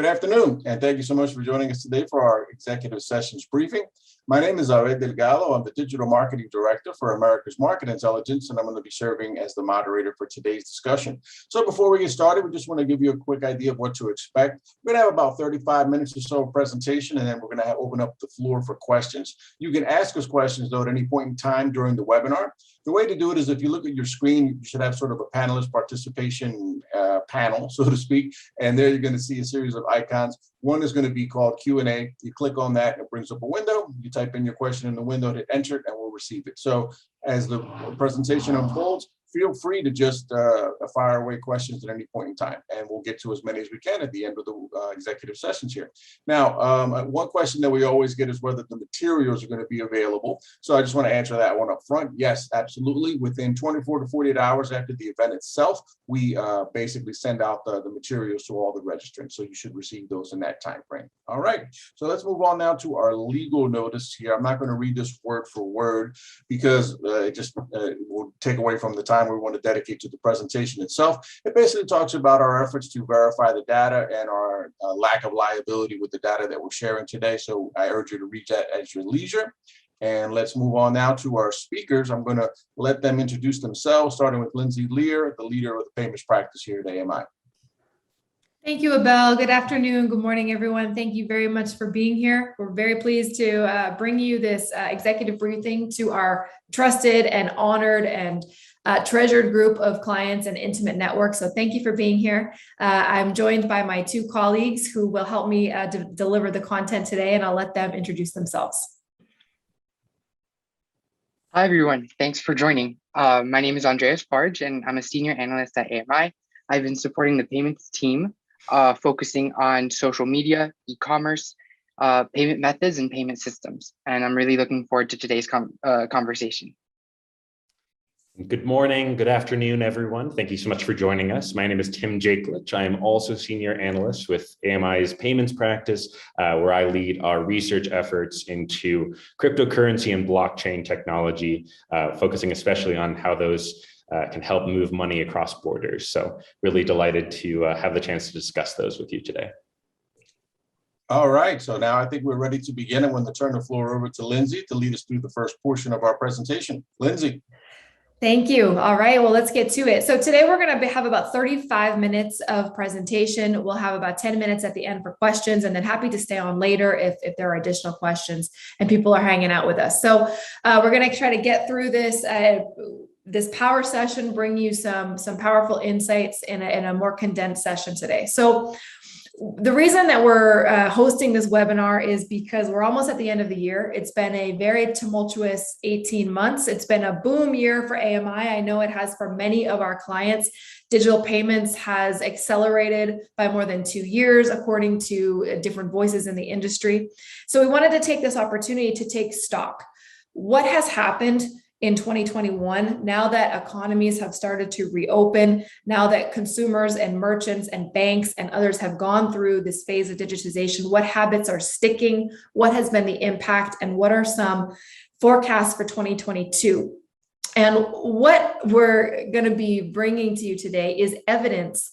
Good afternoon, and thank you so much for joining us today for our executive sessions briefing. My name is Ared Delgado. I'm the Digital Marketing Director for America's Market Intelligence, and I'm going to be serving as the moderator for today's discussion. So before we get started, we just want to give you a quick idea of what to expect. We're going to have about 35 minutes or so of presentation, and then we're going to open up the floor for questions. You can ask us questions, though, at any point in time during the webinar. The way to do it is if you look at your screen, you should have sort of a panelist participation panel, so to speak, and there you're going to see a series of icons. One is going to be called Q&A. You click on that, and it brings up a window. You type in your question in the window, hit enter, and we'll receive it. So as the presentation unfolds, feel free to just fire away questions at any point in time, and we'll get to as many as we can at the end of the executive sessions here. Now, one question that we always get is whether the materials are going to be available. So I just want to answer that one up front. Yes, absolutely. Within 24 to 48 hours after the event itself, we basically send out the materials to all the registrants. So you should receive those in that time frame. All right. So let's move on now to our legal notice here. I'm not going to read this word for word because it just will take away from the time we want to dedicate to the presentation itself. It basically talks about our efforts to verify the data and our lack of liability with the data that we're sharing today. So I urge you to read that at your leisure. And let's move on now to our speakers. I'm going to let them introduce themselves, starting with Lindsay Lear, the leader of the payments practice here at AMI. Thank you, Abel. Good afternoon. Good morning, everyone. Thank you very much for being here. We're very pleased to bring you this executive briefing to our trusted and honored and treasured group of clients and intimate network. So thank you for being here. I'm joined by my two colleagues who will help me deliver the content today, and I'll let them introduce themselves. Hi, everyone. Thanks for joining. My name is Andreas Farge, and I'm a senior analyst at AMI. I've been supporting the payments team, focusing on social media, e-commerce, payment methods, and payment systems. And I'm really looking forward to today's conversation. Good morning, good afternoon, everyone. Thank you so much for joining us. My name is Tim Jakelich. I am also senior analyst with AMI's payments practice, where I lead our research efforts into cryptocurrency and blockchain technology, focusing especially on how those can help move money across borders. So really delighted to have the chance to discuss those with you today. All right, so now I think we're ready to begin. I'm going to turn the floor over to Lindsay to lead us through the first portion of our presentation. Lindsay. Thank you. All right, well, let's get to it. So today we're going to have about 35 minutes of presentation. We'll have about 10 minutes at the end for questions, and then happy to stay on later if there are additional questions and people are hanging out with us. So we're going to try to get through this power session, bring you some powerful insights in a more condensed session today. So the reason that we're hosting this webinar is because we're almost at the end of the year. It's been a very tumultuous 18 months. It's been a boom year for AMI. I know it has for many of our clients. Digital payments has accelerated by more than 2 years, according to different voices in the industry. So we wanted to take this opportunity to take stock. What has happened in 2021, now that economies have started to reopen, now that consumers and merchants and banks and others have gone through this phase of digitization, what habits are sticking, what has been the impact, and what are some forecasts for 2022? And what we're going to be bringing to you today is evidence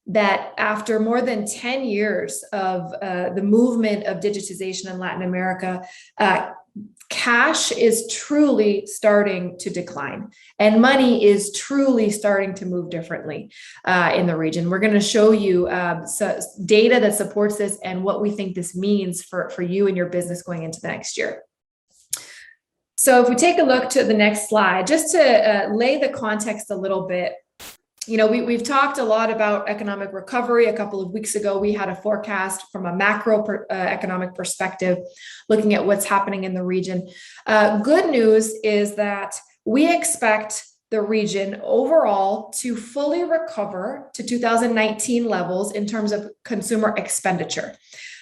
that after more than 10 years of the movement of digitization in Latin America, cash is truly starting to decline, and money is truly starting to move differently in the region. We're going to show you data that supports this and what we think this means for you and your business going into the next year. So if we take a look to the next slide, just to lay the context a little bit. You know, we've talked a lot about economic recovery. A couple of weeks ago, we had a forecast from a macro economic perspective, looking at what's happening in the region. Good news is that we expect the region overall to fully recover to 2019 levels in terms of consumer expenditure.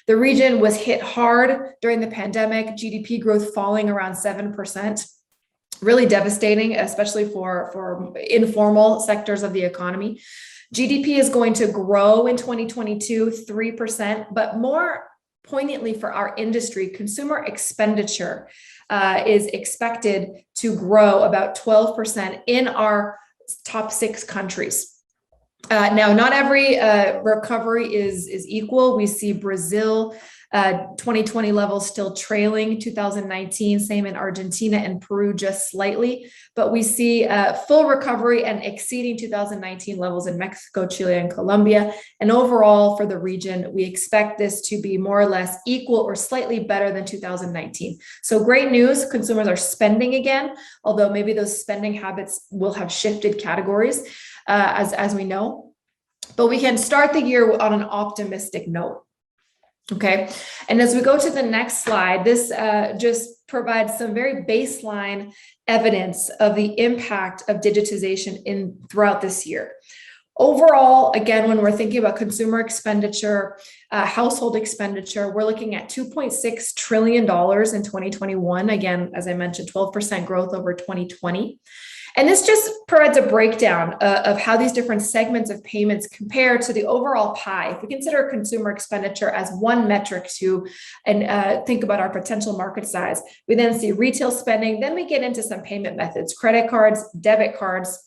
The region was hit hard during the pandemic, GDP growth falling around 7%. Really devastating, especially for informal sectors of the economy. GDP is going to grow in 2022, 3%, but more poignantly for our industry, consumer expenditure is expected to grow about 12% in our top 6 countries. Now, not every recovery is equal. We see Brazil 2020 levels still trailing 2019, same in Argentina and Peru just slightly, but we see full recovery and exceeding 2019 levels in Mexico, Chile, and Colombia. And overall for the region, we expect this to be more or less equal or slightly better than 2019. So great news, consumers are spending again, although maybe those spending habits will have shifted categories as we know. But we can start the year on an optimistic note. Okay, and as we go to the next slide, this just provides some very baseline evidence of the impact of digitization throughout this year. Overall, again, when we're thinking about consumer expenditure, household expenditure, we're looking at $2.6 trillion in 2021. Again, as I mentioned, 12% growth over 2020. And this just provides a breakdown of how these different segments of payments compare to the overall pie. If we consider consumer expenditure as one metric and think about our potential market size, we then see retail spending, then we get into some payment methods, credit cards, debit cards,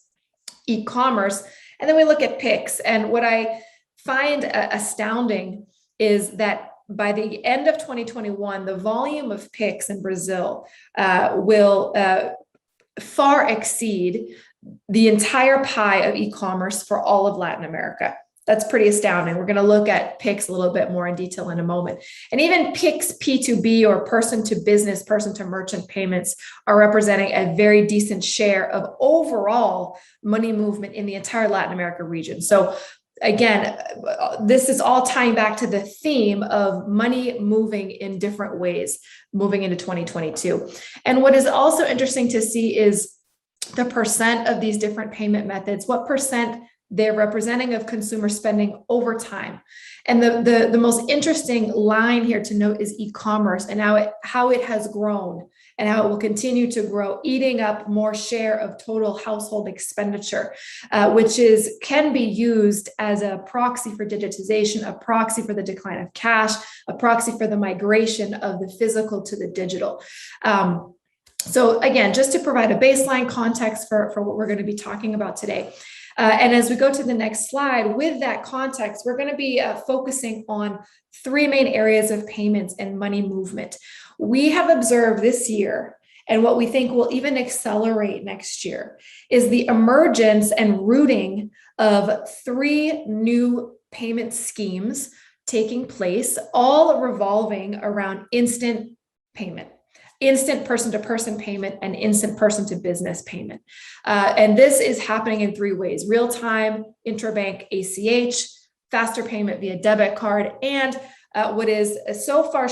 e-commerce, and then we look at Pix. And what I find astounding is that by the end of 2021, the volume of Pix in Brazil will far exceed the entire pie of e-commerce for all of Latin America. That's pretty astounding. We're going to look at Pix a little bit more in detail in a moment. And even Pix P2B, or person to business, person to merchant payments, are representing a very decent share of overall money movement in the entire Latin America region. So again, this is all tying back to the theme of money moving in different ways, moving into 2022. And what is also interesting to see is the percent of these different payment methods, what percent they're representing of consumer spending over time. And the most interesting line here to note is e-commerce and how it has grown and how it will continue to grow, eating up more share of total household expenditure, which can be used as a proxy for digitization, a proxy for the decline of cash, a proxy for the migration of the physical to the digital. So again, just to provide a baseline context for what we're going to be talking about today. And as we go to the next slide, with that context, we're going to be focusing on three main areas of payments and money movement. We have observed this year, and what we think will even accelerate next year, is the emergence and rooting of three new payment schemes taking place, all revolving around instant payment. Instant person-to-person payment and instant person-to-business payment. And this is happening in three ways: real-time, intrabank ACH, faster payment via debit card, and what is so far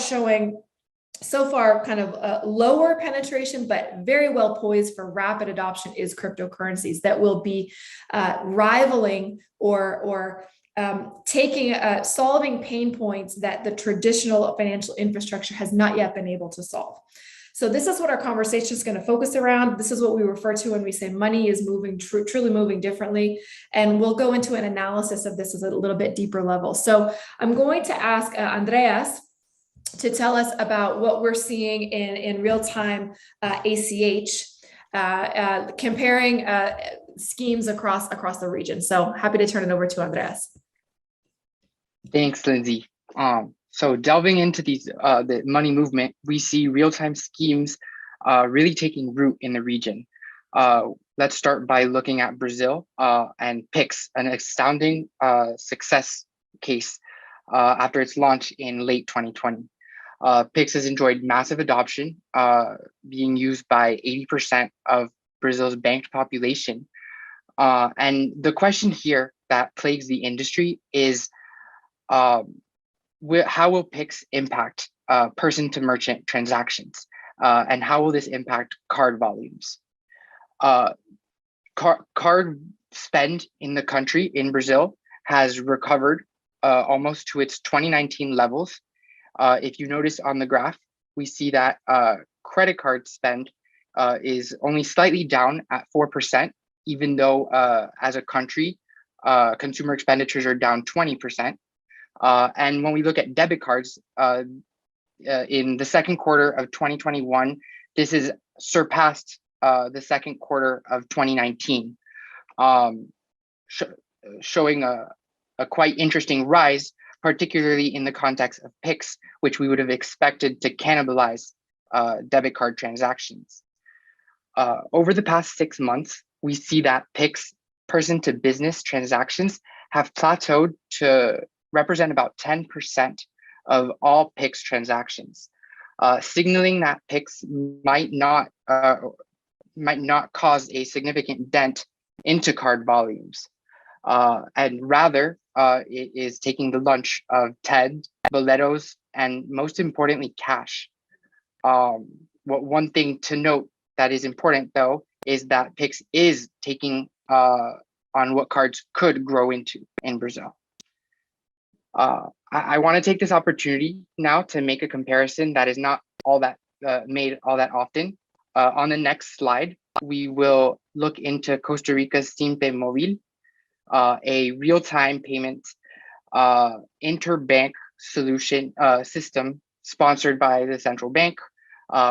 kind of lower penetration, but very well poised for rapid adoption, is cryptocurrencies that will be rivaling or solving pain points that the traditional financial infrastructure has not yet been able to solve. So this is what our conversation is going to focus around. This is what we refer to when we say money is moving, truly moving differently. And we'll go into an analysis of this at a little bit deeper level. So I'm going to ask Andreas to tell us about what we're seeing in real-time ACH, comparing schemes across the region. So happy to turn it over to Andreas. Thanks, Lindsay. So delving into the money movement, we see real-time schemes really taking root in the region. Let's start by looking at Brazil and Pix, an astounding success case after its launch in late 2020. Pix has enjoyed massive adoption, being used by 80% of Brazil's banked population. And the question here that plagues the industry is, how will Pix impact person-to-merchant transactions? And how will this impact card volumes? Card spend in the country, in Brazil, has recovered almost to its 2019 levels. If you notice on the graph, we see that credit card spend is only slightly down at 4%, even though as a country, consumer expenditures are down 20%. And when we look at debit cards, in the second quarter of 2021, this has surpassed the second quarter of 2019. showing a quite interesting rise, particularly in the context of Pix, which we would have expected to cannibalize debit card transactions. Over the past 6 months, we see that Pix person-to-business transactions have plateaued to represent about 10% of all Pix transactions, signaling that Pix might not cause a significant dent into card volumes, and rather it is taking the lunch of TED, boletos, and most importantly, cash. One thing to note that is important, though, is that Pix is taking on what cards could grow into in Brazil. I want to take this opportunity now to make a comparison that is not all that made all that often. On the next slide, we will look into Costa Rica's Simpe Móvil, a real-time payment interbank solution system sponsored by the central bank,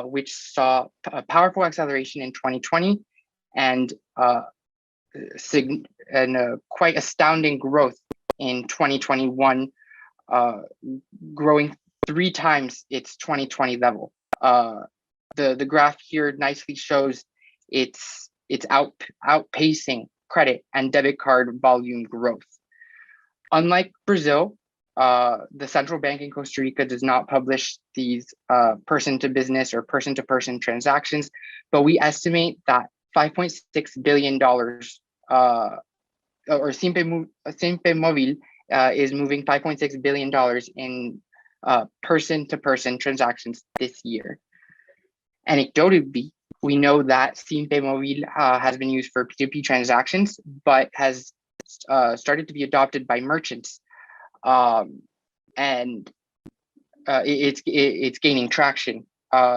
which saw a powerful acceleration in 2020 and quite astounding growth in 2021, growing 3 times its 2020 level. The graph here nicely shows it's outpacing credit and debit card volume growth. Unlike Brazil, the central bank in Costa Rica does not publish these person-to-business or person-to-person transactions, but we estimate that $5.6 billion or Simpe Móvil is moving $5.6 billion in person-to-person transactions this year. Anecdotally, we know that Simpe Móvil has been used for P2P transactions, but has started to be adopted by merchants, and it's gaining traction.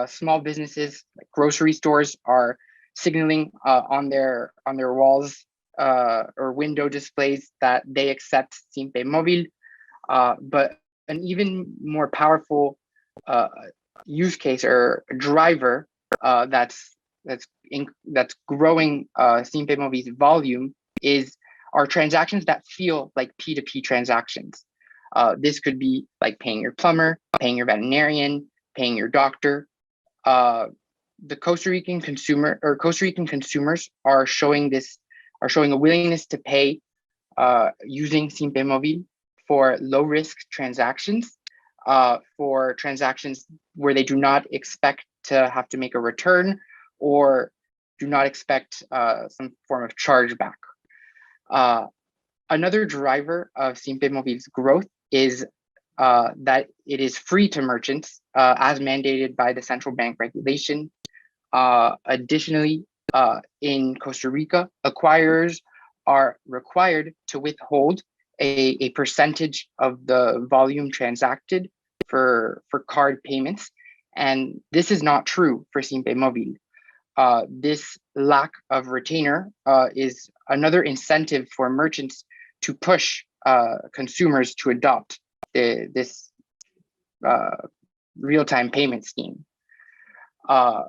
Small businesses like grocery stores are signaling on their walls or window displays that they accept Simpe Móvil, but an even more powerful use case or driver that's growing Simpe Móvil's volume are transactions that feel like P2P transactions. This could be like paying your plumber, paying your veterinarian, paying your doctor. The Costa Rican consumers are showing a willingness to pay using Simpe Móvil for low risk transactions, for transactions where they do not expect to have to make a return or do not expect some form of chargeback. Another driver of Simpe Móvil's growth is that it is free to merchants as mandated by the central bank regulation. Additionally, in Costa Rica, acquirers are required to withhold a percentage of the volume transacted for card payments. And this is not true for Simpe Móvil. This lack of retainer is another incentive for merchants to push consumers to adopt this real-time payment scheme. A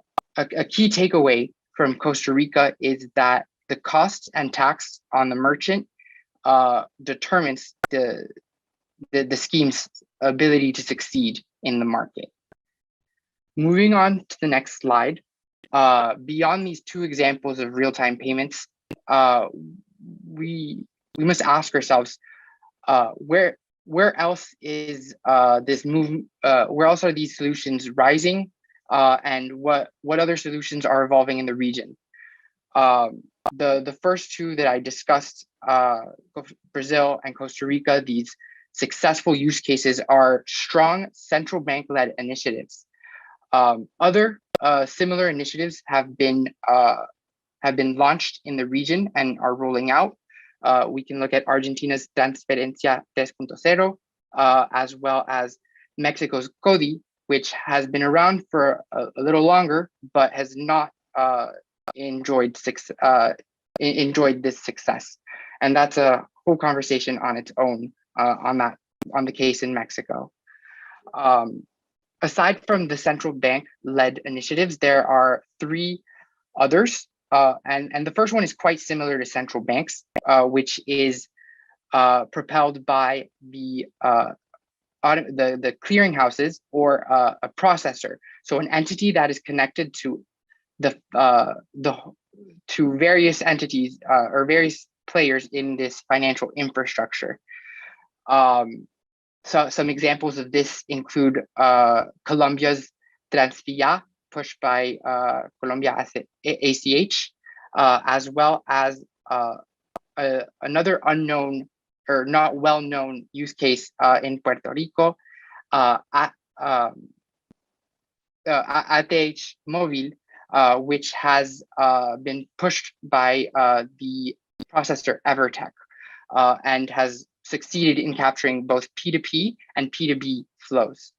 key takeaway from Costa Rica is that the cost and tax on the merchant determines the scheme's ability to succeed in the market. Moving on to the next slide, beyond these 2 examples of real-time payments, we must ask ourselves, where else is this move? Where else are these solutions rising, and what other solutions are evolving in the region? The first 2 that I discussed, Brazil and Costa Rica, these successful use cases are strong central bank-led initiatives. Other similar initiatives have been launched in the region and are rolling out. We can look at Argentina's Transferencia 3.0, as well as Mexico's CODI, which has been around for a little longer, but has not enjoyed this success. And that's a whole conversation on its own on the case in Mexico. Aside from the central bank-led initiatives, there are 3 others. And the first one is quite similar to central banks, which is propelled by the clearinghouses or a processor. So an entity that is connected to to various entities or various players in this financial infrastructure. So some examples of this include Colombia's Transfia, pushed by Colombia ACH, as well as another unknown or not well-known use case in Puerto Rico, ATH Móvil, which has been pushed by the processor Evertec and has succeeded in capturing both P2P and P2B flows.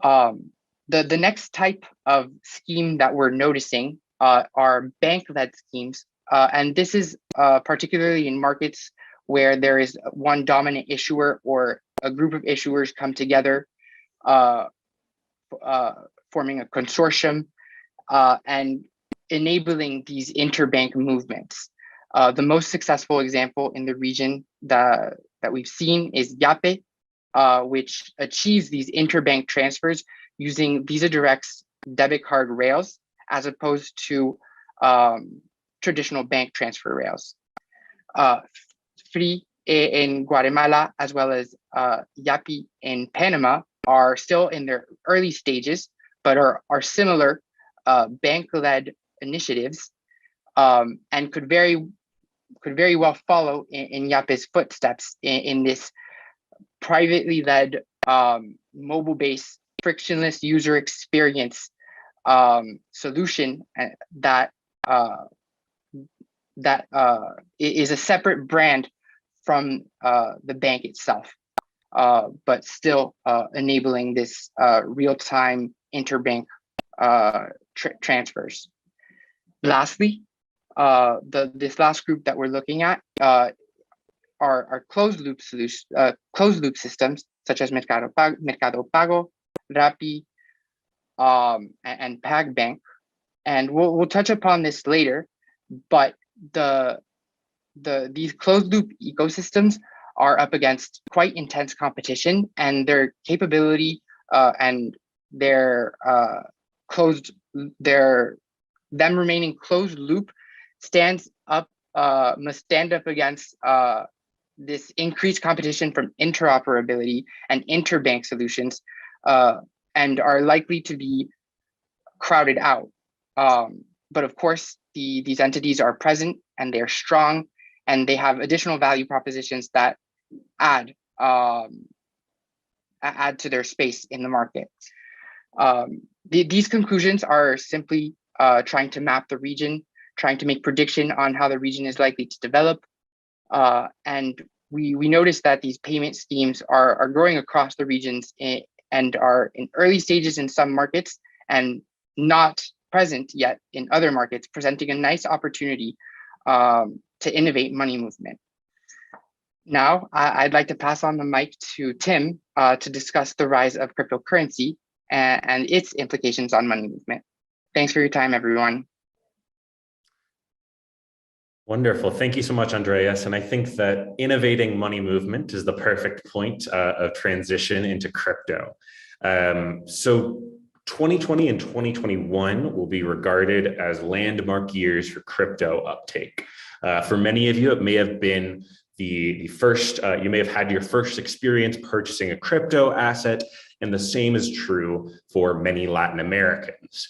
The next type of scheme that we're noticing are bank-led schemes. And this is particularly in markets where there is one dominant issuer or a group of issuers come together, forming a consortium and enabling these interbank movements. The most successful example in the region that we've seen is Yape, which achieves these interbank transfers using Visa Direct's debit card rails, as opposed to traditional bank transfer rails. Free in Guatemala, as well as Yapi in Panama, are still in their early stages, but are similar bank-led initiatives, and could very well follow in Yape's footsteps in this privately led, mobile-based, frictionless user experience solution that is a separate brand from the bank itself, but still enabling this real-time interbank transfers. Lastly, this last group that we're looking at are closed loop systems such as Mercado Pago, Rappi, and PagBank, and we'll touch upon this later. But these closed loop ecosystems are up against quite intense competition, and their capability and them remaining closed loop must stand up against this increased competition from interoperability and interbank solutions, and are likely to be crowded out. But of course, these entities are present and they're strong, and they have additional value propositions that add to their space in the market. These conclusions are simply trying to map the region, trying to make prediction on how the region is likely to develop. And we noticed that these payment schemes are growing across the regions and are in early stages in some markets and not present yet in other markets, presenting a nice opportunity to innovate money movement. Now, I'd like to pass on the mic to Tim to discuss the rise of cryptocurrency and its implications on money movement. Thanks for your time, everyone. Wonderful. Thank you so much, Andreas. And I think that innovating money movement is the perfect point of transition into crypto. So 2020 and 2021 will be regarded as landmark years for crypto uptake. For many of you, it may have been the first, you may have had your first experience purchasing a crypto asset, and the same is true for many Latin Americans.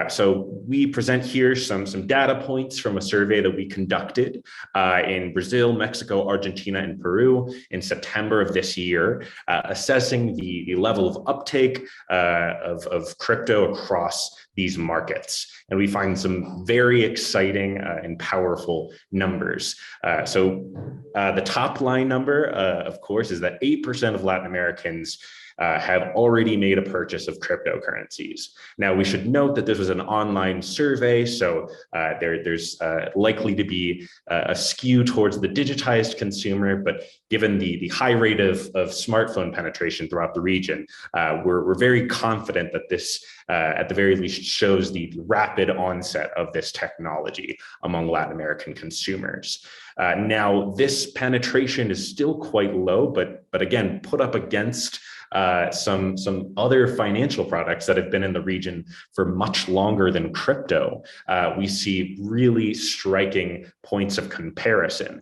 So we present here some data points from a survey that we conducted in Brazil, Mexico, Argentina, and Peru in September of this year, assessing the level of uptake of crypto across these markets. And we find some very exciting and powerful numbers. So the top line number, of course, is that 8% of Latin Americans have already made a purchase of cryptocurrencies. Now, we should note that this was an online survey, so there's likely to be a skew towards the digitized consumer, but given the high rate of smartphone penetration throughout the region, we're very confident that this, at the very least, shows the rapid onset of this technology among Latin American consumers. Now, this penetration is still quite low, but again, put up against some other financial products that have been in the region for much longer than crypto, we see really striking points of comparison.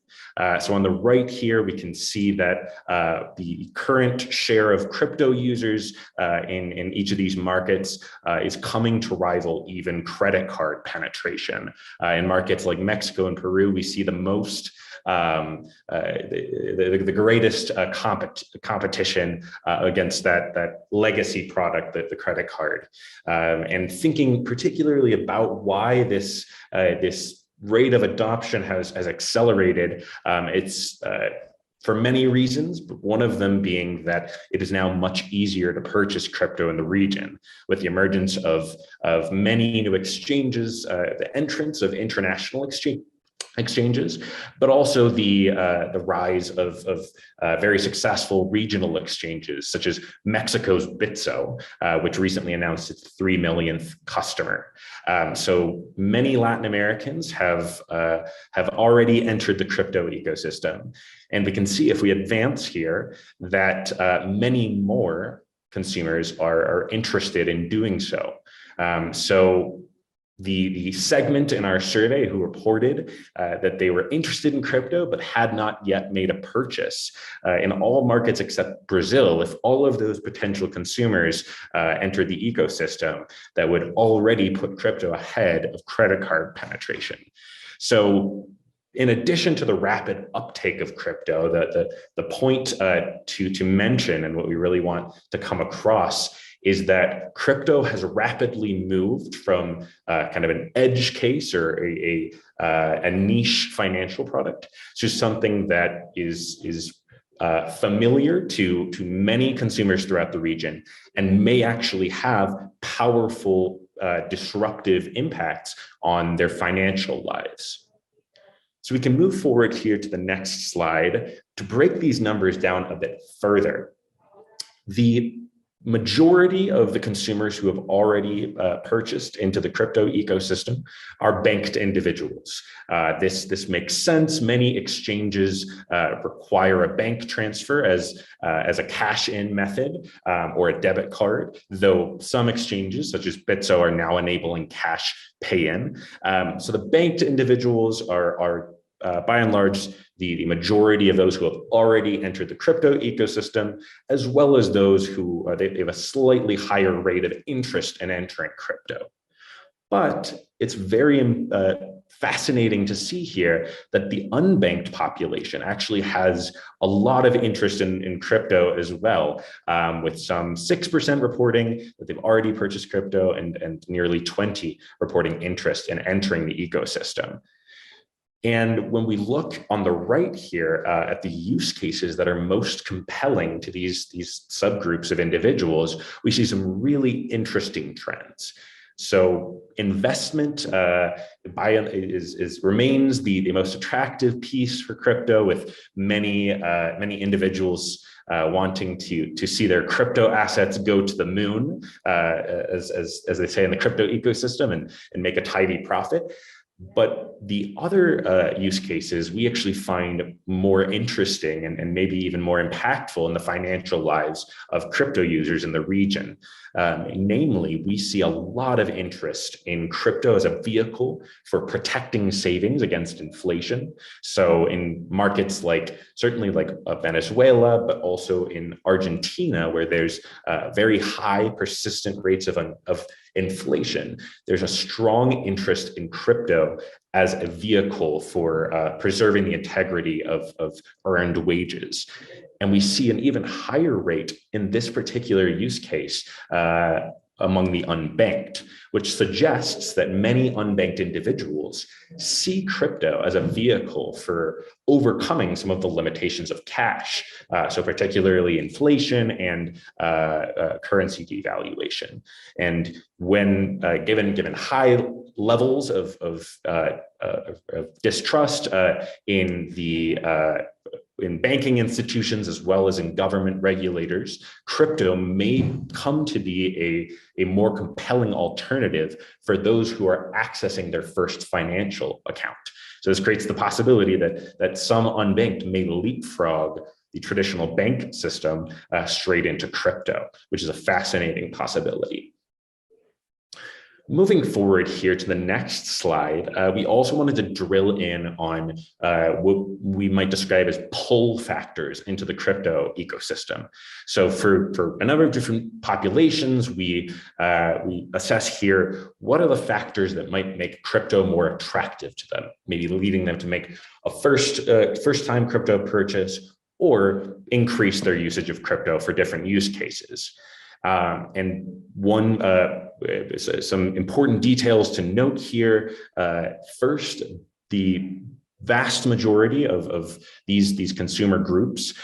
So on the right here, we can see that the current share of crypto users in each of these markets is coming to rival even credit card penetration. In markets like Mexico and Peru, we see the most the greatest competition against that legacy product, the credit card. And thinking particularly about why this rate of adoption has accelerated, it's for many reasons, but one of them being that it is now much easier to purchase crypto in the region with the emergence of many new exchanges, the entrance of international exchanges, but also the rise of very successful regional exchanges, such as Mexico's Bitso, which recently announced its 3 millionth customer. So many Latin Americans have already entered the crypto ecosystem, and we can see if we advance here that many more consumers are interested in doing so. So the segment in our survey who reported that they were interested in crypto but had not yet made a purchase in all markets except Brazil, if all of those potential consumers entered the ecosystem, that would already put crypto ahead of credit card penetration. So in addition to the rapid uptake of crypto, the point to mention, and what we really want to come across, is that crypto has rapidly moved from kind of an edge case or a niche financial product to something that is familiar to many consumers throughout the region and may actually have powerful disruptive impacts on their financial lives. So we can move forward here to the next slide to break these numbers down a bit further. The majority of the consumers who have already purchased into the crypto ecosystem are banked individuals. This makes sense. Many exchanges require a bank transfer as a cash-in method or a debit card, though some exchanges, such as Bitso, are now enabling cash pay-in. So the banked individuals are by and large, the majority of those who have already entered the crypto ecosystem, as well as those who they have a slightly higher rate of interest in entering crypto. But it's very fascinating to see here that the unbanked population actually has a lot of interest in crypto as well, with some 6% reporting that they've already purchased crypto and nearly 20% reporting interest in entering the ecosystem. And when we look on the right here at the use cases that are most compelling to these subgroups of individuals, we see some really interesting trends. So investment remains the most attractive piece for crypto, with many individuals wanting to see their crypto assets go to the moon, as they say in the crypto ecosystem, and make a tidy profit. But the other use cases we actually find more interesting and maybe even more impactful in the financial lives of crypto users in the region. Namely, we see a lot of interest in crypto as a vehicle for protecting savings against inflation. So in markets certainly like Venezuela, but also in Argentina, where there's very high persistent rates of inflation, there's a strong interest in crypto as a vehicle for preserving the integrity of earned wages. And we see an even higher rate in this particular use case among the unbanked, which suggests that many unbanked individuals see crypto as a vehicle for overcoming some of the limitations of cash, so particularly inflation and currency devaluation. And when given high levels of distrust in banking institutions as well as in government regulators, crypto may come to be a more compelling alternative for those who are accessing their first financial account. So this creates the possibility that some unbanked may leapfrog the traditional bank system straight into crypto, which is a fascinating possibility. Moving forward here to the next slide, we also wanted to drill in on what we might describe as pull factors into the crypto ecosystem. So for a number of different populations, we assess here what are the factors that might make crypto more attractive to them, maybe leading them to make a first-time crypto purchase or increase their usage of crypto for different use cases. And some important details to note here. First, the vast majority of these consumer groups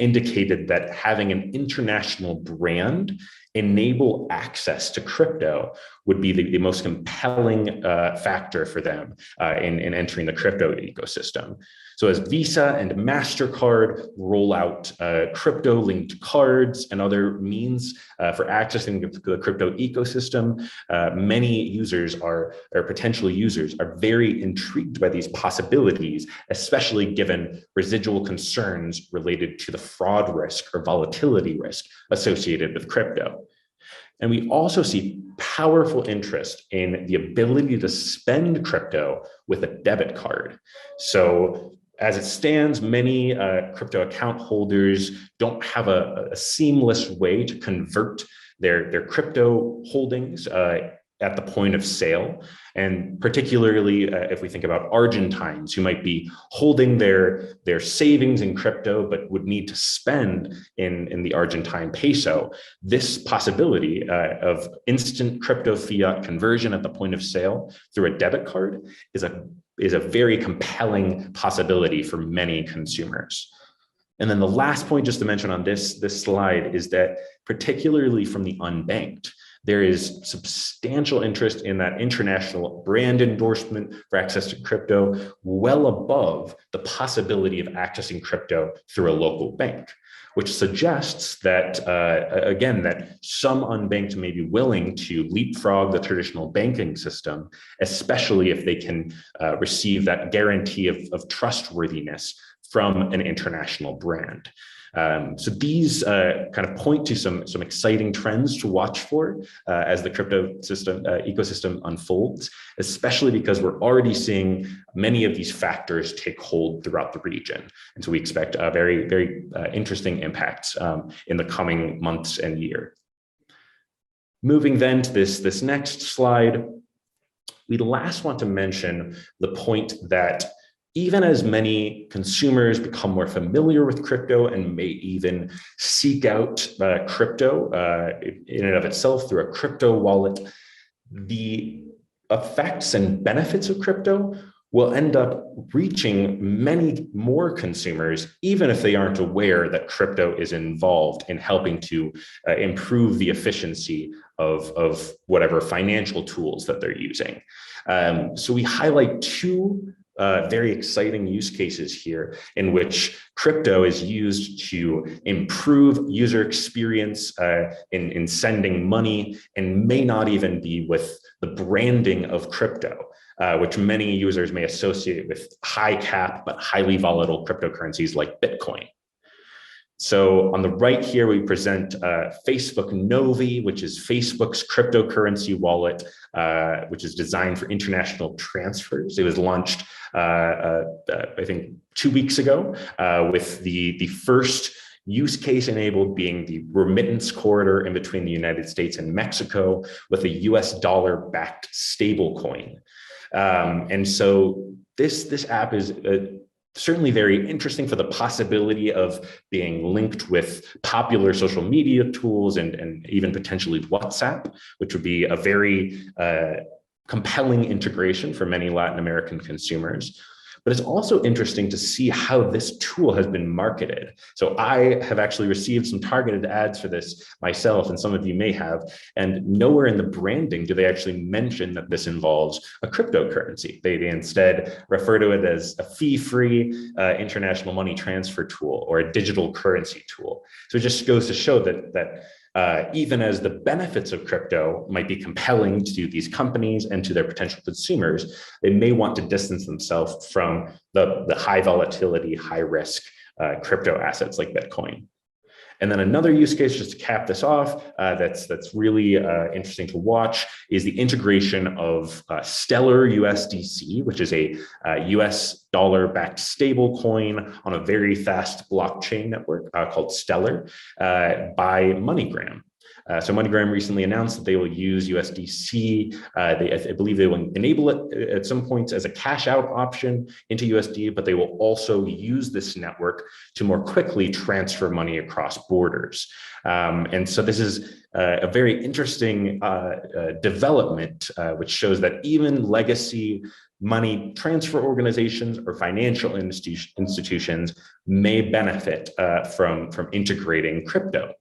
indicated that having an international brand enable access to crypto would be the most compelling factor for them in entering the crypto ecosystem. So as Visa and MasterCard roll out crypto-linked cards and other means for accessing the crypto ecosystem, many users or potential users are very intrigued by these possibilities, especially given residual concerns related to the fraud risk or volatility risk associated with crypto. And we also see powerful interest in the ability to spend crypto with a debit card. So as it stands, many crypto account holders don't have a seamless way to convert their crypto holdings at the point of sale. And particularly if we think about Argentines who might be holding their savings in crypto, but would need to spend in the Argentine peso, this possibility of instant crypto fiat conversion at the point of sale through a debit card is a very compelling possibility for many consumers. And then the last point just to mention on this slide is that particularly from the unbanked, there is substantial interest in that international brand endorsement for access to crypto, well above the possibility of accessing crypto through a local bank, which suggests that, again, that some unbanked may be willing to leapfrog the traditional banking system, especially if they can receive that guarantee of trustworthiness from an international brand. So these kind of point to some exciting trends to watch for as the crypto ecosystem unfolds, especially because we're already seeing many of these factors take hold throughout the region. And so we expect very, very interesting impacts in the coming months and year. Moving then to this next slide, we last want to mention the point that even as many consumers become more familiar with crypto and may even seek out crypto in and of itself through a crypto wallet, the effects and benefits of crypto will end up reaching many more consumers, even if they aren't aware that crypto is involved in helping to improve the efficiency of whatever financial tools that they're using. So we highlight two very exciting use cases here in which crypto is used to improve user experience in sending money and may not even be with the branding of crypto, which many users may associate with high cap but highly volatile cryptocurrencies like Bitcoin. So on the right here, we present Facebook Novi, which is Facebook's cryptocurrency wallet, which is designed for international transfers. It was launched, I think, 2 weeks ago with the first use case enabled being the remittance corridor in between the United States and Mexico with a US dollar-backed stablecoin. And so this app is certainly very interesting for the possibility of being linked with popular social media tools and even potentially WhatsApp, which would be a very compelling integration for many Latin American consumers. But it's also interesting to see how this tool has been marketed. So I have actually received some targeted ads for this myself, and some of you may have, and nowhere in the branding do they actually mention that this involves a cryptocurrency. They instead refer to it as a fee-free international money transfer tool or a digital currency tool. So it just goes to show that even as the benefits of crypto might be compelling to these companies and to their potential consumers, they may want to distance themselves from the high volatility, high risk crypto assets like Bitcoin. And then another use case, just to cap this off, that's really interesting to watch, is the integration of Stellar USDC, which is a US dollar-backed stable coin on a very fast blockchain network called Stellar by MoneyGram. So MoneyGram recently announced that they will use USDC. I believe they will enable it at some points as a cash out option into USD, but they will also use this network to more quickly transfer money across borders. And so this is a very interesting development, which shows that even legacy money transfer organizations or financial institutions may benefit from integrating crypto.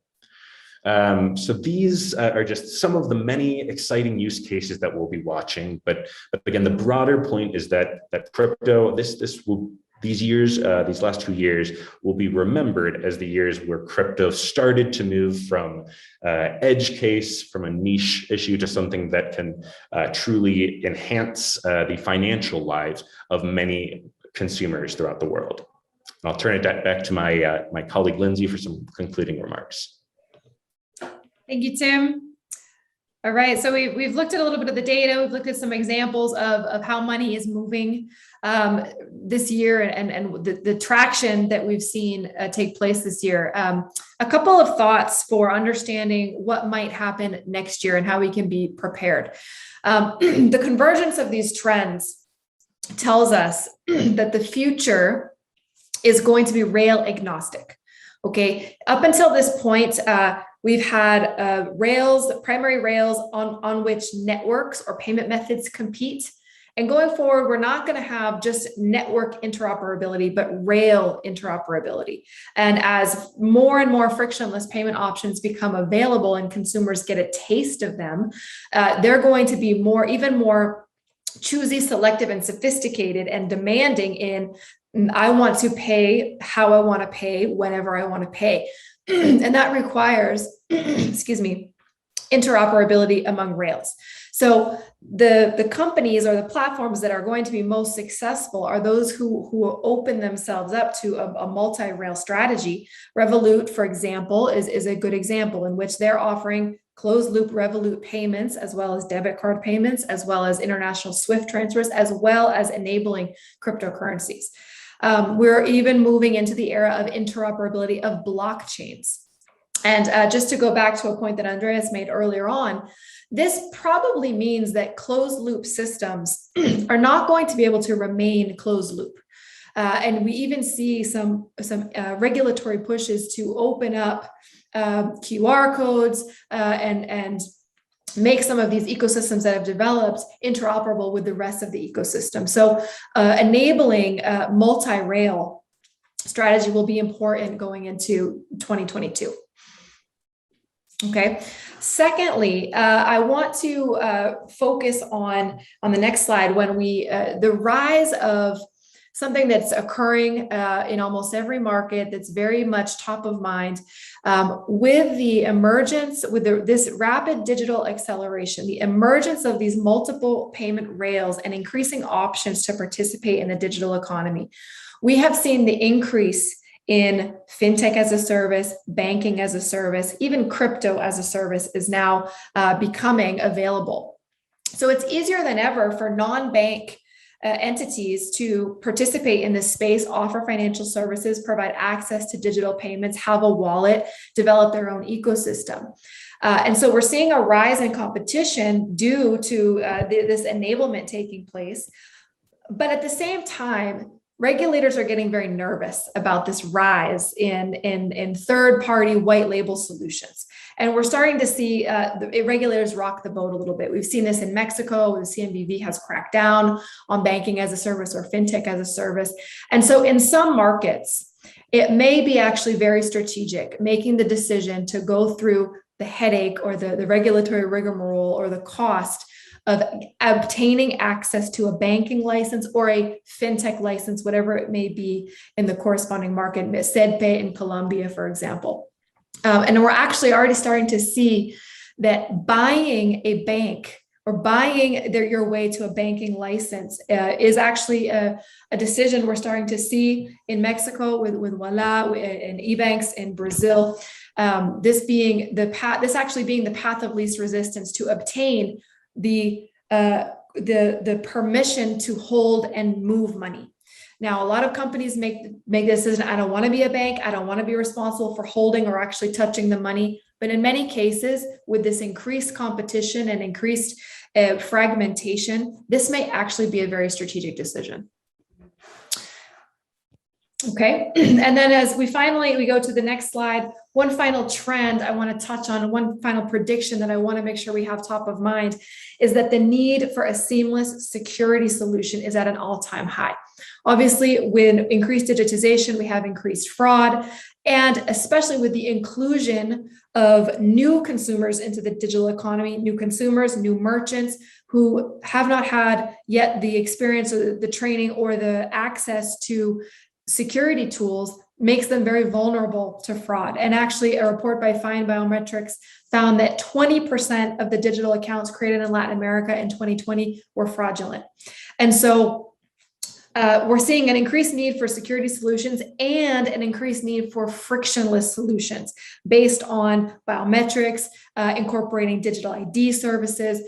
So these are just some of the many exciting use cases that we'll be watching. But again, the broader point is that crypto, these last 2 years will be remembered as the years where crypto started to move from edge case, from a niche issue, to something that can truly enhance the financial lives of many consumers throughout the world. And I'll turn it back to my colleague Lindsay for some concluding remarks. Thank you, Tim. All right, so we've looked at a little bit of the data. We've looked at some examples of how money is moving this year and the traction that we've seen take place this year. A couple of thoughts for understanding what might happen next year and how we can be prepared. The convergence of these trends tells us that the future is going to be rail agnostic. Okay, up until this point, we've had primary rails on which networks or payment methods compete. And going forward, we're not going to have just network interoperability, but rail interoperability. And as more and more frictionless payment options become available and consumers get a taste of them, they're going to be even more choosy, selective, and sophisticated and demanding in, I want to pay how I want to pay whenever I want to pay. And that requires, interoperability among rails. So the companies or the platforms that are going to be most successful are those who open themselves up to a multi-rail strategy. Revolut, for example, is a good example in which they're offering closed loop Revolut payments, as well as debit card payments, as well as international SWIFT transfers, as well as enabling cryptocurrencies. We're even moving into the era of interoperability of blockchains. And just to go back to a point that Andreas made earlier on, this probably means that closed loop systems are not going to be able to remain closed loop. And we even see some regulatory pushes to open up QR codes and make some of these ecosystems that have developed interoperable with the rest of the ecosystem. So enabling multi-rail strategy will be important going into 2022. Okay. Secondly, I want to focus on the next slide when the rise of something that's occurring in almost every market that's very much top of mind with the emergence, this rapid digital acceleration, the emergence of these multiple payment rails and increasing options to participate in the digital economy. We have seen the increase in fintech as a service, banking as a service, even crypto as a service is now becoming available. So it's easier than ever for non-bank entities to participate in this space, offer financial services, provide access to digital payments, have a wallet, develop their own ecosystem. And so we're seeing a rise in competition due to this enablement taking place. But at the same time, regulators are getting very nervous about this rise in third-party white label solutions. And we're starting to see the regulators rock the boat a little bit. We've seen this in Mexico, where the CNBV has cracked down on banking as a service or fintech as a service. And so in some markets, it may be actually very strategic, making the decision to go through the headache or the regulatory rigmarole or the cost of obtaining access to a banking license or a fintech license, whatever it may be in the corresponding market, SEDPE in Colombia, for example. And we're actually already starting to see that buying a bank or buying your way to a banking license is actually a decision we're starting to see in Mexico with Ualá and eBanks in Brazil. This actually being the path of least resistance to obtain the permission to hold and move money. Now, a lot of companies make the decision, I don't want to be a bank, I don't want to be responsible for holding or actually touching the money. But in many cases, with this increased competition and increased fragmentation, this may actually be a very strategic decision. Okay, and then as we go to the next slide, one final trend I want to touch on, one final prediction that I want to make sure we have top of mind is that the need for a seamless security solution is at an all-time high. Obviously, with increased digitization, we have increased fraud, and especially with the inclusion of new consumers into the digital economy, new consumers, new merchants who have not had yet the experience or the training or the access to security tools makes them very vulnerable to fraud. And actually, a report by Fine Biometrics found that 20% of the digital accounts created in Latin America in 2020 were fraudulent. And so we're seeing an increased need for security solutions and an increased need for frictionless solutions based on biometrics, incorporating digital ID services,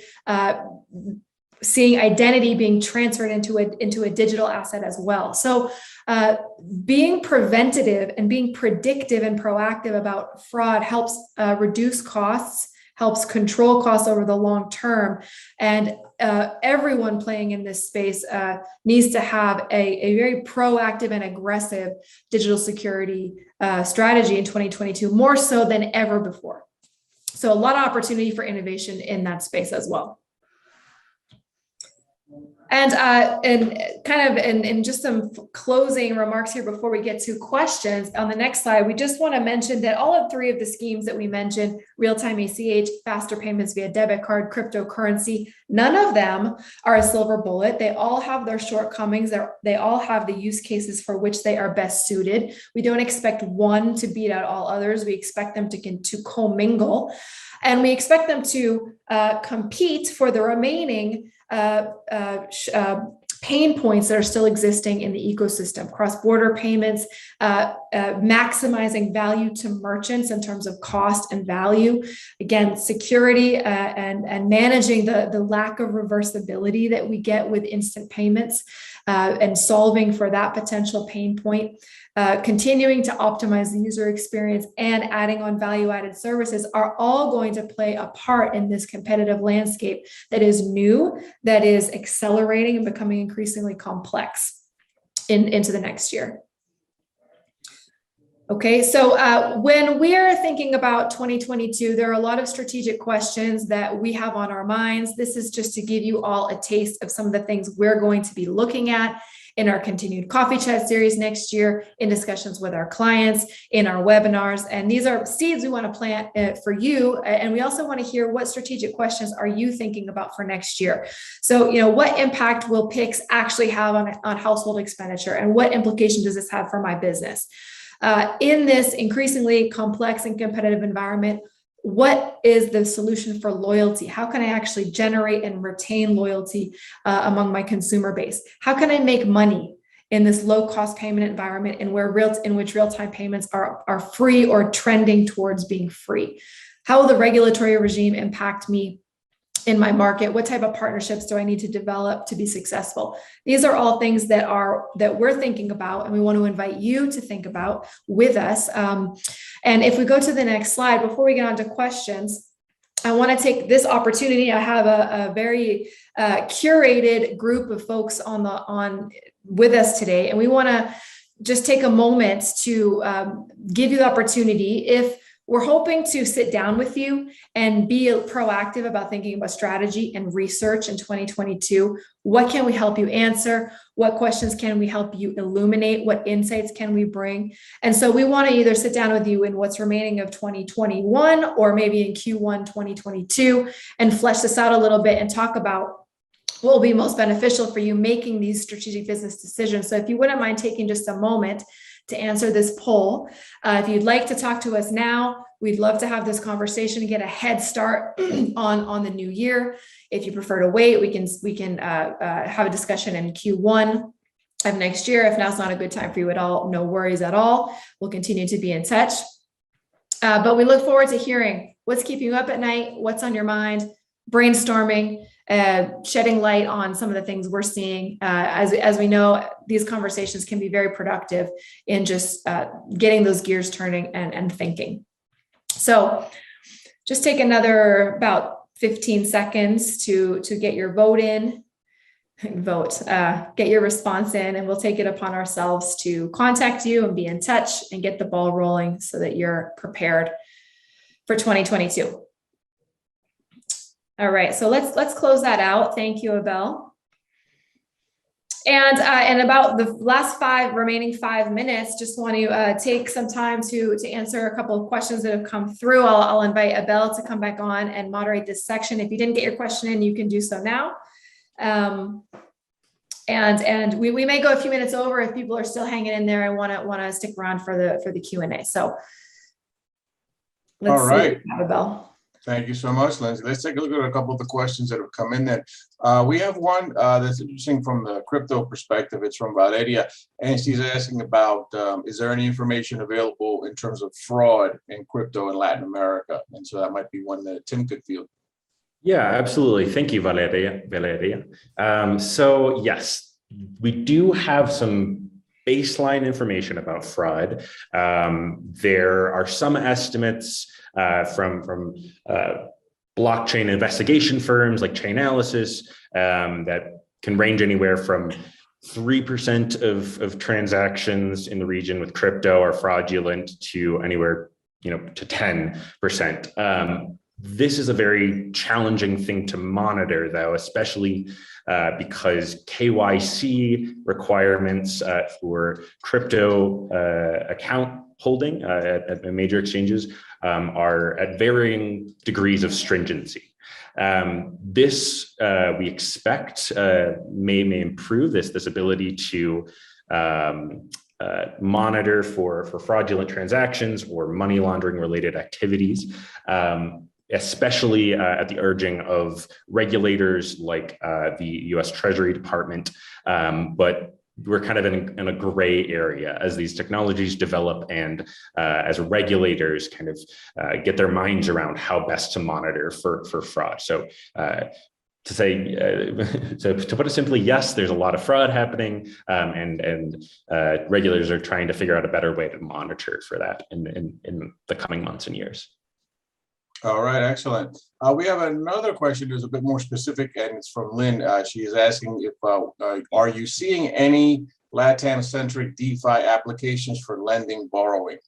seeing identity being transferred into a digital asset as well. So being preventative and being predictive and proactive about fraud helps reduce costs, helps control costs over the long term. And everyone playing in this space needs to have a very proactive and aggressive digital security strategy in 2022, more so than ever before. So a lot of opportunity for innovation in that space as well. And just some closing remarks here before we get to questions on the next slide, we just want to mention that all of three of the schemes that we mentioned, real-time ACH, faster payments via debit card, cryptocurrency, none of them are a silver bullet. They all have their shortcomings. They all have the use cases for which they are best suited. We don't expect one to beat out all others. We expect them to commingle, and we expect them to compete for the remaining pain points that are still existing in the ecosystem: cross-border payments, maximizing value to merchants in terms of cost and value, again, security, and managing the lack of reversibility that we get with instant payments, and solving for that potential pain point. Continuing to optimize the user experience and adding on value-added services are all going to play a part in this competitive landscape that is new, that is accelerating and becoming increasingly complex into the next year. Okay, so when we're thinking about 2022, there are a lot of strategic questions that we have on our minds. This is just to give you all a taste of some of the things we're going to be looking at in our continued coffee chat series next year, in discussions with our clients, in our webinars. And these are seeds we want to plant for you. And we also want to hear, what strategic questions are you thinking about for next year? So, what impact will Pix actually have on household expenditure? And what implication does this have for my business? In this increasingly complex and competitive environment, what is the solution for loyalty? How can I actually generate and retain loyalty among my consumer base? How can I make money in this low-cost payment environment in which real-time payments are free or trending towards being free? How will the regulatory regime impact me in my market? What type of partnerships do I need to develop to be successful? These are all things that we're thinking about, and we want to invite you to think about with us. And if we go to the next slide, before we get on to questions, I want to take this opportunity. I have a very curated group of folks on with us today. And we want to just take a moment to give you the opportunity. If we're hoping to sit down with you and be proactive about thinking about strategy and research in 2022. What can we help you answer? What questions can we help you illuminate? What insights can we bring? And so we want to either sit down with you in what's remaining of 2021 or maybe in Q1 2022 and flesh this out a little bit and talk about what will be most beneficial for you making these strategic business decisions. So if you wouldn't mind taking just a moment to answer this poll. If you'd like to talk to us now, we'd love to have this conversation and get a head start on the new year. If you prefer to wait, we can have a discussion in Q1 of next year. If now's not a good time for you at all, no worries at all. We'll continue to be in touch. But we look forward to hearing what's keeping you up at night, what's on your mind, brainstorming, shedding light on some of the things we're seeing. As we know, these conversations can be very productive in just getting those gears turning and thinking. So just take another about 15 seconds to get your vote in, get your response in, and we'll take it upon ourselves to contact you and be in touch and get the ball rolling so that you're prepared for 2022. All right, so let's close that out. Thank you, Abel. And about the last remaining 5 minutes, just want to take some time to answer a couple of questions that have come through. I'll invite Abel to come back on and moderate this section. If you didn't get your question in, you can do so now. And we may go a few minutes over if people are still hanging in there. I want to stick around for the Q&A. So let's All right. see, Abel. Thank you so much, Lindsay. Let's take a look at a couple of the questions that have come in then. We have one that's interesting from the crypto perspective. It's from Valeria, and she's asking about, is there any information available in terms of fraud in crypto in Latin America? And so that might be one that Tim could field. Yeah, absolutely. Thank you, Valeria. So yes, we do have some baseline information about fraud. There are some estimates from blockchain investigation firms like Chainalysis that can range anywhere from 3% of transactions in the region with crypto are fraudulent to anywhere, to 10%. This is a very challenging thing to monitor, though, especially because KYC requirements for crypto account holding at major exchanges are at varying degrees of stringency. This we expect may improve this ability to monitor for fraudulent transactions or money laundering related activities. Especially at the urging of regulators like the US Treasury Department, but we're kind of in a gray area as these technologies develop and as regulators kind of get their minds around how best to monitor for fraud. So to put it simply, yes, there's a lot of fraud happening, and regulators are trying to figure out a better way to monitor for that in the coming months and years. All right, excellent. We have another question that's a bit more specific, and it's from Lynn. She is asking if, are you seeing any LATAM-centric DeFi applications for lending, borrowing?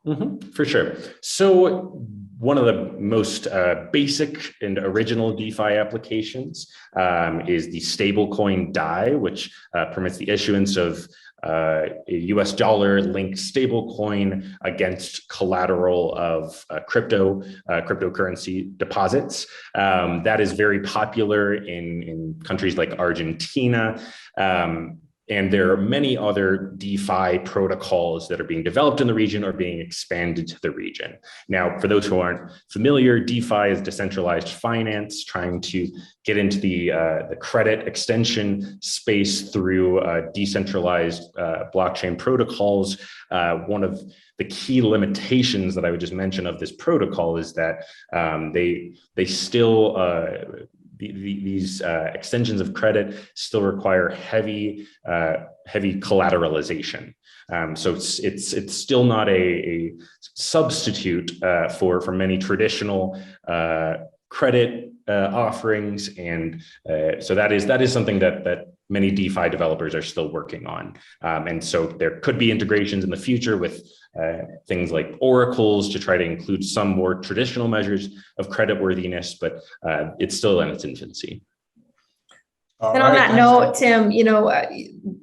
Mm-hmm, for sure. So one of the most basic and original DeFi applications is the stablecoin DAI, which permits the issuance of a US dollar linked stablecoin against collateral of cryptocurrency deposits. That is very popular in countries like Argentina. And there are many other DeFi protocols that are being developed in the region or being expanded to the region. Now, for those who aren't familiar, DeFi is decentralized finance, trying to get into the credit extension space through decentralized blockchain protocols. One of the key limitations that I would just mention of this protocol is that they still these extensions of credit still require heavy collateralization. So it's still not a substitute for many traditional credit offerings, and so that is something that many DeFi developers are still working on. And so there could be integrations in the future with things like oracles to try to include some more traditional measures of creditworthiness, but it's still in its infancy. And on that note, Tim,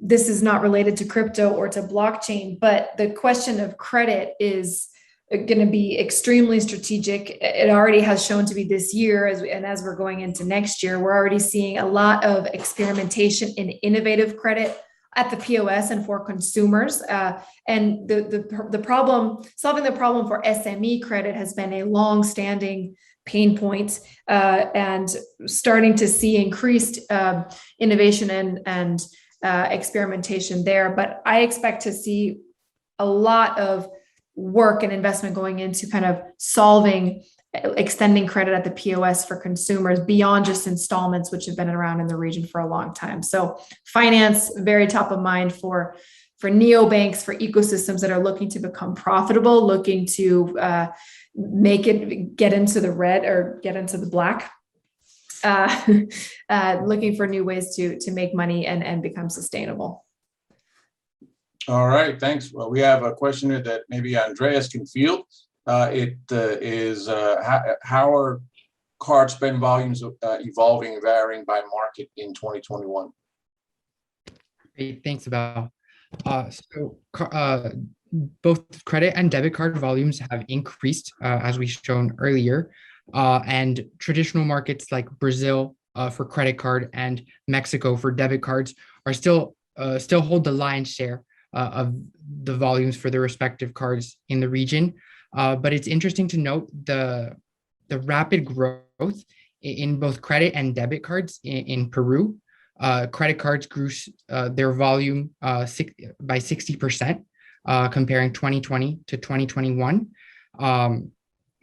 this is not related to crypto or to blockchain, but the question of credit is going to be extremely strategic. It already has shown to be this year, as we're going into next year, we're already seeing a lot of experimentation in innovative credit at the POS and for consumers. And the problem, solving the problem for SME credit has been a long-standing pain point, and starting to see increased innovation and experimentation there. But I expect to see a lot of work and investment going into kind of extending credit at the POS for consumers beyond just installments, which have been around in the region for a long time. So finance, very top of mind for neobanks, for ecosystems that are looking to become profitable, looking to make it get into the red or get into the black, looking for new ways to make money and become sustainable. All right, thanks. Well, we have a question here that maybe Andreas can field. It is how are card spend volumes evolving and varying by market in 2021? Great, thanks, Abel. Both credit and debit card volumes have increased, as we shown earlier, and traditional markets like Brazil for credit card and Mexico for debit cards are still hold the lion's share of the volumes for the respective cards in the region. But it's interesting to note the rapid growth in both credit and debit cards in Peru. Credit cards grew their volume by 60%, comparing 2020 to 2021,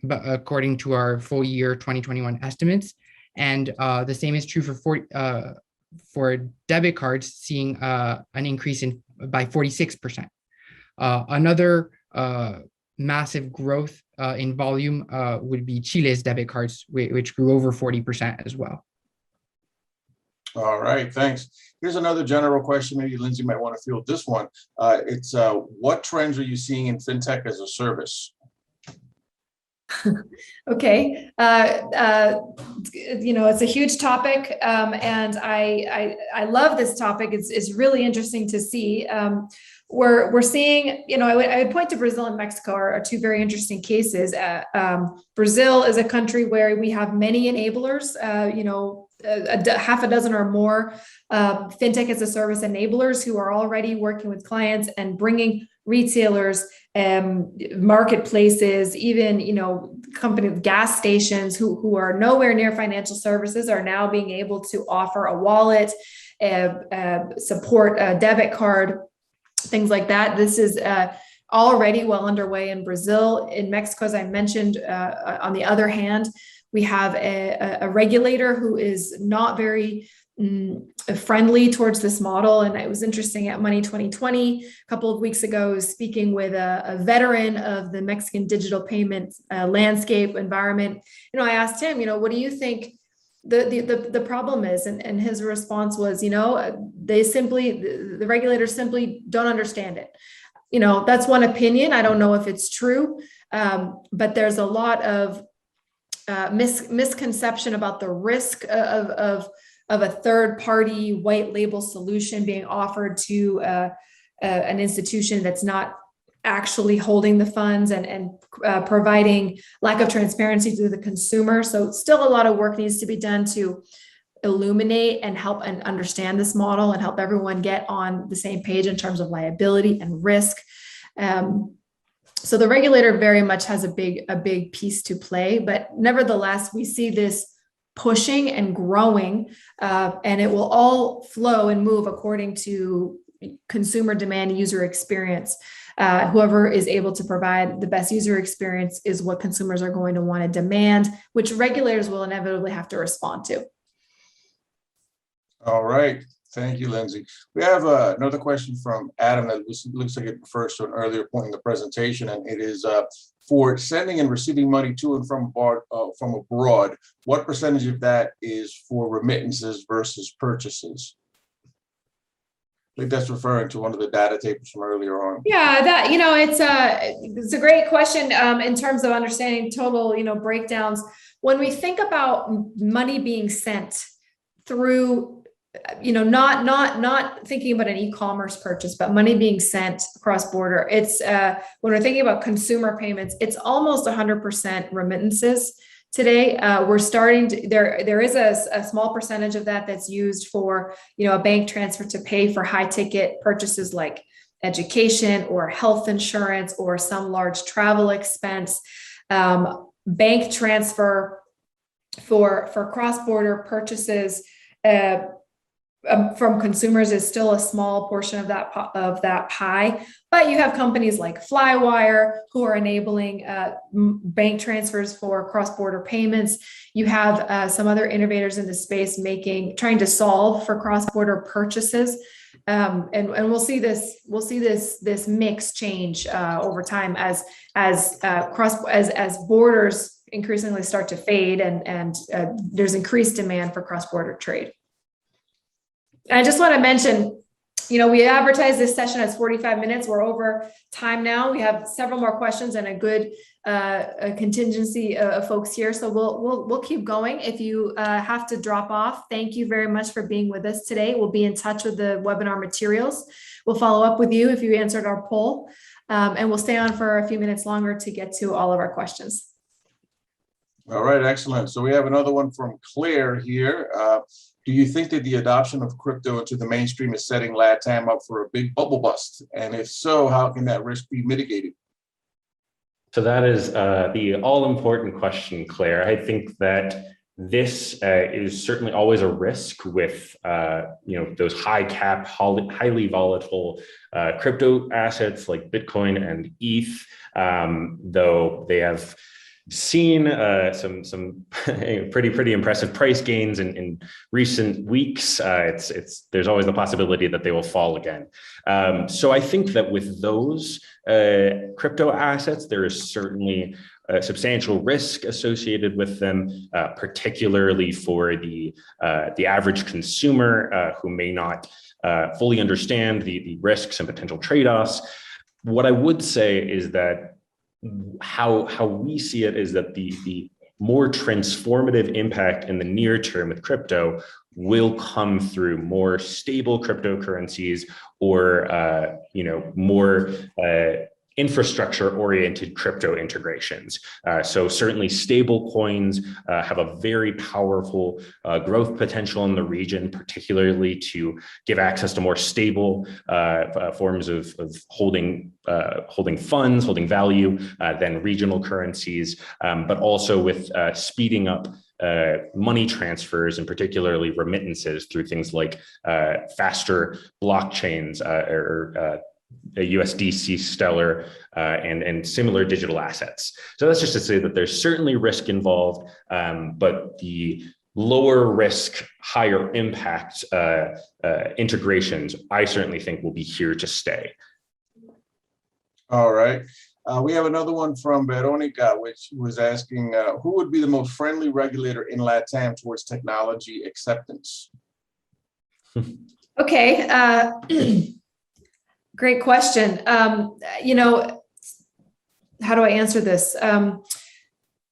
but according to our full year 2021 estimates. And the same is true for debit cards, seeing an increase by 46%. Another massive growth in volume would be Chile's debit cards, which grew over 40% as well. All right, thanks. Here's another general question. Maybe Lindsay might want to field this one. It's what trends are you seeing in fintech as a service? Okay, it's a huge topic, and I love this topic. It's really interesting to see. We're seeing, I would point to Brazil and Mexico are two very interesting cases. Brazil is a country where we have many enablers, half a dozen or more fintech as a service enablers who are already working with clients and bringing retailers, marketplaces, even gas stations who are nowhere near financial services are now being able to offer a wallet, support a debit card, things like that. This is already well underway in Brazil. In Mexico, as I mentioned, on the other hand, we have a regulator who is not very friendly towards this model. And it was interesting at Money 2020, a couple of weeks ago, speaking with a veteran of the Mexican digital payments landscape environment. I asked him, what do you think the problem is? And his response was, the regulators simply don't understand it. That's one opinion. I don't know if it's true, but there's a lot of misconception about the risk of a third-party white label solution being offered to an institution that's not actually holding the funds and providing lack of transparency to the consumer. So still a lot of work needs to be done to illuminate and help and understand this model and help everyone get on the same page in terms of liability and risk. So the regulator very much has a big piece to play, but nevertheless, we see this pushing and growing, and it will all flow and move according to consumer demand, user experience. Whoever is able to provide the best user experience is what consumers are going to want to demand, which regulators will inevitably have to respond to. All right. Thank you, Lindsay. We have another question from Adam that looks like it refers to an earlier point in the presentation, and it is for sending and receiving money to and from abroad, what percentage of that is for remittances versus purchases? I think that's referring to one of the data tables from earlier on. Yeah, that, it's a great question in terms of understanding total, breakdowns. When we think about money being sent through, not thinking about an e-commerce purchase, but money being sent cross border, it's when we're thinking about consumer payments, it's almost 100% remittances. Today, we're starting to, there is a small percentage of that that's used for, a bank transfer to pay for high ticket purchases like education or health insurance or some large travel expense. Bank transfer for cross-border purchases from consumers is still a small portion of that pie, but you have companies like Flywire who are enabling bank transfers for cross-border payments. You have some other innovators in the space trying to solve for cross-border purchases, and we'll see this mix change over time as borders increasingly start to fade and there's increased demand for cross-border trade. And I just want to mention, we advertised this session as 45 minutes. We're over time now. We have several more questions and a good contingency of folks here. So we'll keep going. If you have to drop off, thank you very much for being with us today. We'll be in touch with the webinar materials. We'll follow up with you if you answered our poll, and we'll stay on for a few minutes longer to get to all of our questions. All right, excellent. So we have another one from Claire here. Do you think that the adoption of crypto into the mainstream is setting LATAM up for a big bubble bust? And if so, how can that risk be mitigated? So that is the all-important question, Claire. I think that this is certainly always a risk with those high cap, highly volatile crypto assets like Bitcoin and ETH, though they have seen some pretty impressive price gains in recent weeks. There's always the possibility that they will fall again. So I think that with those crypto assets, there is certainly a substantial risk associated with them, particularly for the average consumer who may not fully understand the risks and potential trade-offs. What I would say is that how we see it is that the more transformative impact in the near term with crypto will come through more stable cryptocurrencies or more infrastructure-oriented crypto integrations. So certainly stable coins have a very powerful growth potential in the region, particularly to give access to more stable forms of holding funds, holding value than regional currencies, but also with speeding up money transfers and particularly remittances through things like faster blockchains or a USDC Stellar and similar digital assets. So that's just to say that there's certainly risk involved, but the lower risk, higher impact integrations, I certainly think will be here to stay. All right. We have another one from Veronica, which was asking, who would be the most friendly regulator in LATAM towards technology acceptance? Okay. Great question. How do I answer this?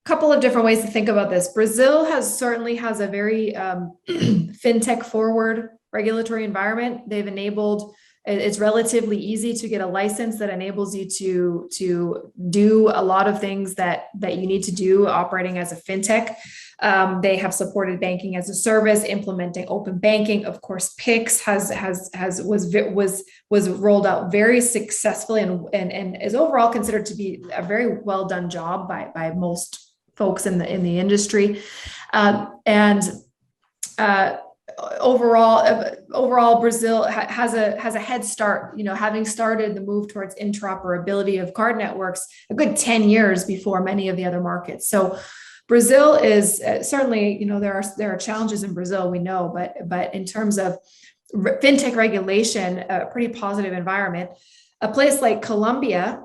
Couple of different ways to think about this. Brazil certainly has a very fintech forward regulatory environment. They've enabled, it's relatively easy to get a license that enables you to do a lot of things that you need to do operating as a fintech. They have supported banking as a service, implementing open banking. Of course, Pix was rolled out very successfully and is overall considered to be a very well done job by most folks in the industry. Overall, Brazil has a head start, having started the move towards interoperability of card networks a good 10 years before many of the other markets. So Brazil is certainly, there are challenges in Brazil, we know, but in terms of fintech regulation, a pretty positive environment. A place like Colombia,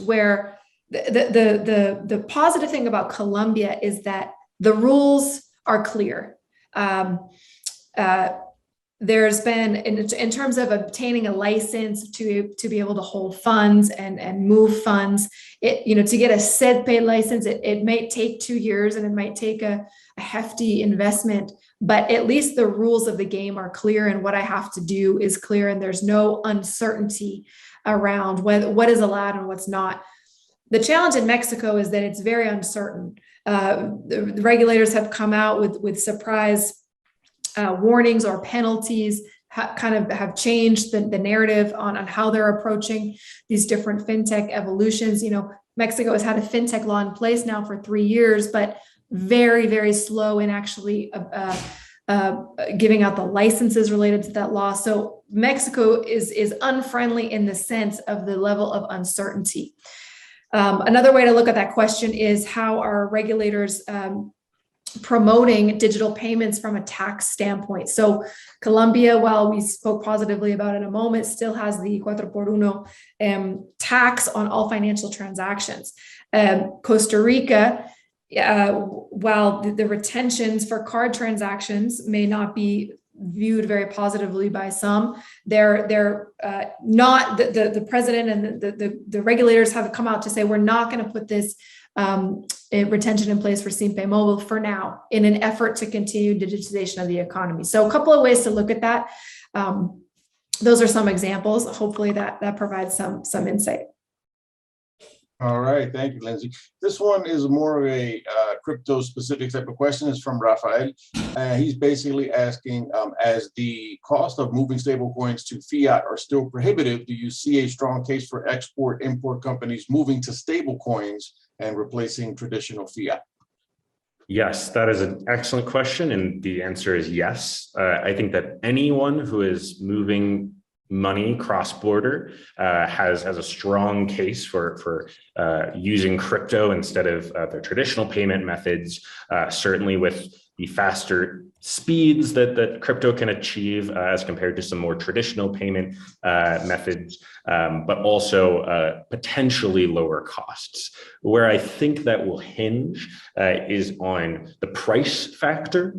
where the positive thing about Colombia is that the rules are clear. there's been in terms of obtaining a license to be able to hold funds and move funds, to get a SEDPE license, it might take 2 years and it might take a hefty investment, but at least the rules of the game are clear and what I have to do is clear, and there's no uncertainty around what is allowed and what's not. The challenge in Mexico is that it's very uncertain. The regulators have come out with surprise warnings or penalties, have changed the narrative on how they're approaching these different fintech evolutions. Mexico has had a fintech law in place now for 3 years, but very, very slow in actually giving out the licenses related to that law. So Mexico is unfriendly in the sense of the level of uncertainty. Another way to look at that question is how are regulators promoting digital payments from a tax standpoint. So Colombia, while we spoke positively about it in a moment, still has the 4x1 tax on all financial transactions. Costa Rica, while the retentions for card transactions may not be viewed very positively by some, they're not, the president and the regulators have come out to say we're not going to put this retention in place for Simpe Mobile for now in an effort to continue digitization of the economy. So a couple of ways to look at that. Those are some examples. Hopefully that provides some insight. All right, thank you, Lindsay. This one is more of a crypto specific type of question. It's from Rafael. He's basically asking, as the cost of moving stable coins to fiat are still prohibitive, do you see a strong case for import companies moving to stable coins and replacing traditional fiat? Yes, that is an excellent question. And the answer is yes. I think that anyone who is moving money cross-border has a strong case for using crypto instead of their traditional payment methods, certainly with the faster speeds that crypto can achieve as compared to some more traditional payment methods, but also potentially lower costs. Where I think that will hinge is on the price factor.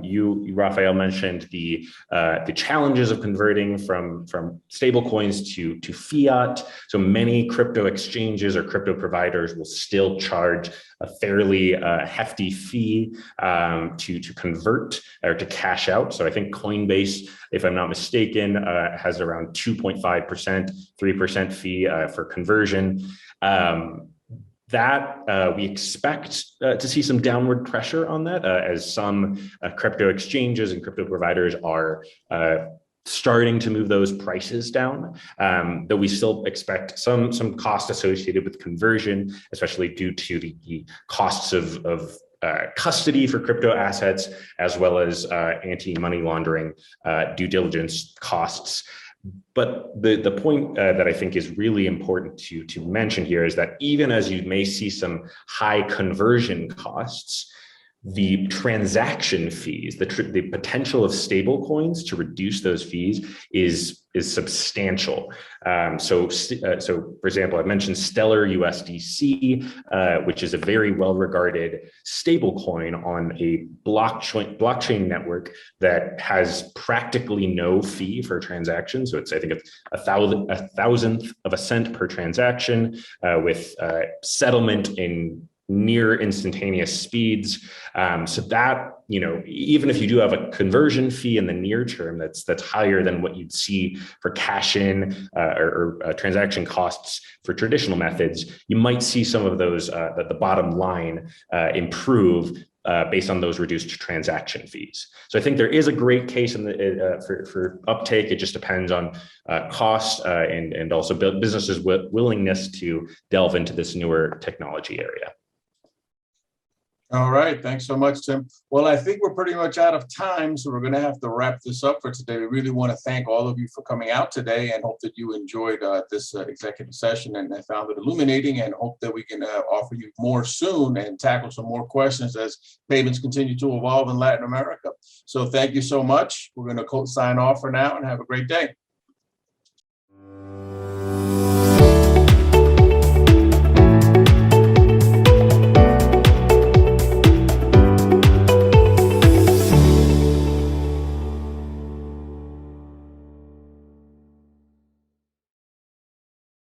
You, Rafael, mentioned the challenges of converting from stable coins to fiat. So many crypto exchanges or crypto providers will still charge a fairly hefty fee to convert or to cash out. So I think Coinbase, if I'm not mistaken, has around 2.5%, 3% fee for conversion. That we expect to see some downward pressure on that as some crypto exchanges and crypto providers are starting to move those prices down, though we still expect some cost associated with conversion, especially due to the costs of custody for crypto assets, as well as anti-money laundering due diligence costs. But the point that I think is really important to mention here is that even as you may see some high conversion costs, the transaction fees, the potential of stable coins to reduce those fees is substantial. So for example, I mentioned Stellar USDC, which is a very well-regarded stable coin on a blockchain network that has practically no fee for transactions. So I think it's a thousandth of a cent per transaction, with settlement in near instantaneous speeds. So that, even if you do have a conversion fee in the near term, that's higher than what you'd see for cash in or transaction costs for traditional methods, you might see some of those, the bottom line improve based on those reduced transaction fees. So I think there is a great case for uptake. It just depends on cost and also businesses' willingness to delve into this newer technology area. All right, thanks so much, Tim. Well, I think we're pretty much out of time, so we're going to have to wrap this up for today. We really want to thank all of you for coming out today and hope that you enjoyed this executive session and found it illuminating, and hope that we can offer you more soon and tackle some more questions as payments continue to evolve in Latin America. So thank you so much. We're going to sign off for now and have a great day.